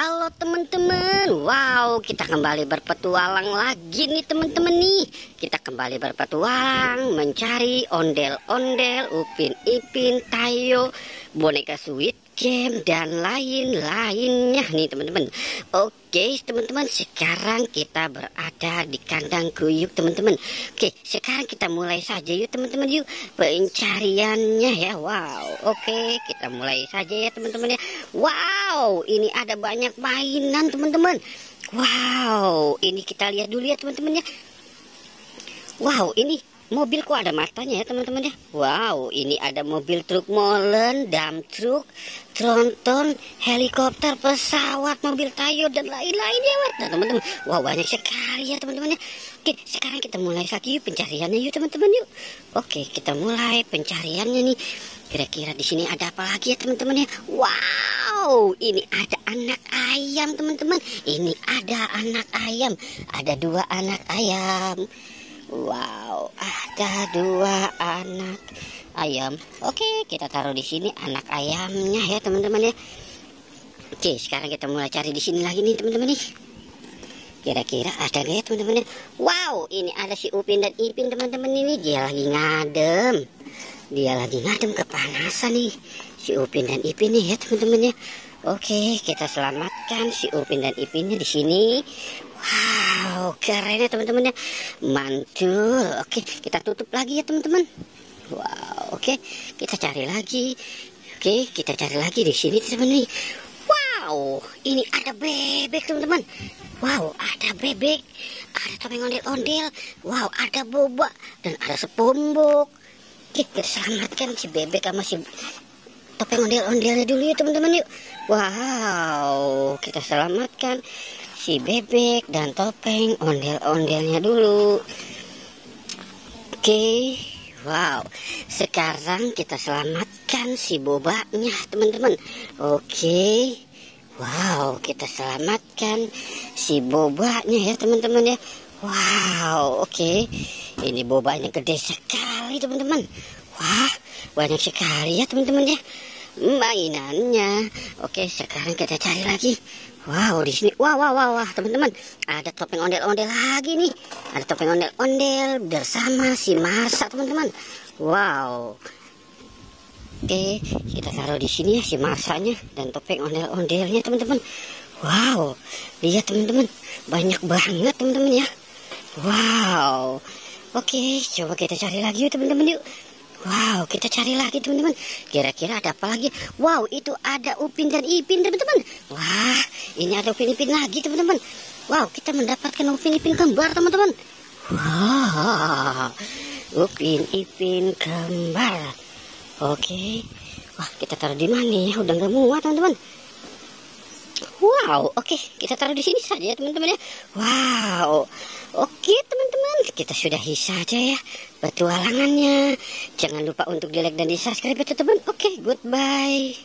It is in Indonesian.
Halo teman-teman, wow kita kembali berpetualang lagi nih teman-teman nih. Kita kembali berpetualang mencari ondel-ondel, Upin Ipin, Tayo, boneka Squid Game dan lain-lainnya nih teman-teman. Oke teman-teman, sekarang kita berada di kandang guyuk teman-teman. Oke, sekarang kita mulai saja yuk teman-teman, yuk pencariannya ya. Wow, oke kita mulai saja ya teman-teman ya. Wow, ini ada banyak mainan teman-teman. Wow, ini kita lihat dulu ya teman-teman ya. Wow, ini mobil kok ada matanya ya teman-teman ya. Wow, ini ada mobil truk molen, dump truk, tronton, helikopter, pesawat, mobil Tayo dan lain-lainnya nah, teman-teman. Wow, banyak sekali ya teman-teman ya. Oke, sekarang kita mulai lagi yuk pencariannya yuk teman-teman yuk. Oke, kita mulai pencariannya nih. Kira-kira di sini ada apa lagi ya teman-teman ya? Wow, ini ada anak ayam teman-teman. Ini ada anak ayam. Ada 2 anak ayam. Wow, ada 2 anak ayam. Oke, kita taruh di sini anak ayamnya ya teman-teman ya. Oke, sekarang kita mulai cari di sini lagi nih teman-teman nih. Kira-kira ada nggak ya teman-teman ya? Wow, ini ada si Upin dan Ipin teman-teman ini. Dia lagi ngadem kepanasan nih. Si Upin dan Ipin nih ya teman-teman ya. Oke, kita selamatkan si Upin dan Ipinnya di sini. Wow, keren ya teman-teman ya. Mantul. Oke, kita tutup lagi ya teman-teman. Wow, oke. Kita cari lagi. Oke, kita cari lagi di sini teman-teman nih. Wow, ini ada bebek teman-teman. Wow, ada bebek. Ada topeng ondel-ondel. Wow, ada boba dan ada sepombok. Oke, kita selamatkan si bebek sama si topeng ondel-ondelnya dulu ya teman-teman yuk. Wow, kita selamatkan si bebek dan topeng ondel-ondelnya dulu. Oke, wow. Sekarang kita selamatkan si bobanya teman-teman. Oke, wow, kita selamatkan si bobanya ya teman-teman ya. Wow, oke. Ini bobanya gede sekali teman-teman. Wah, banyak sekali ya teman-teman ya mainannya. Oke, sekarang kita cari lagi. Wow, di sini wah teman-teman, ada topeng ondel-ondel lagi nih. Ada topeng ondel-ondel bersama si Marsa teman-teman. Wow. Oke, kita taruh di sini ya si Marsanya dan topeng ondel-ondelnya teman-teman. Wow, lihat teman-teman, banyak banget teman-teman ya. Wow. Oke, coba kita cari lagi yuk teman-teman yuk. Wow, kita cari lagi teman-teman. Kira-kira ada apa lagi? Wow, itu ada Upin dan Ipin teman-teman. Wah, ini ada Upin Ipin lagi teman-teman. Wow, kita mendapatkan Upin Ipin kembar teman-teman. Wah, Upin Ipin kembar. Oke. Wah, kita taruh di mana ya? Udah nggak muat teman-teman. Wow, oke, kita taruh di sini saja ya teman-teman ya. Wow, oke teman-teman, kita sudahi saja ya petualangannya. Jangan lupa untuk di like dan di subscribe ya teman-teman. Oke, goodbye.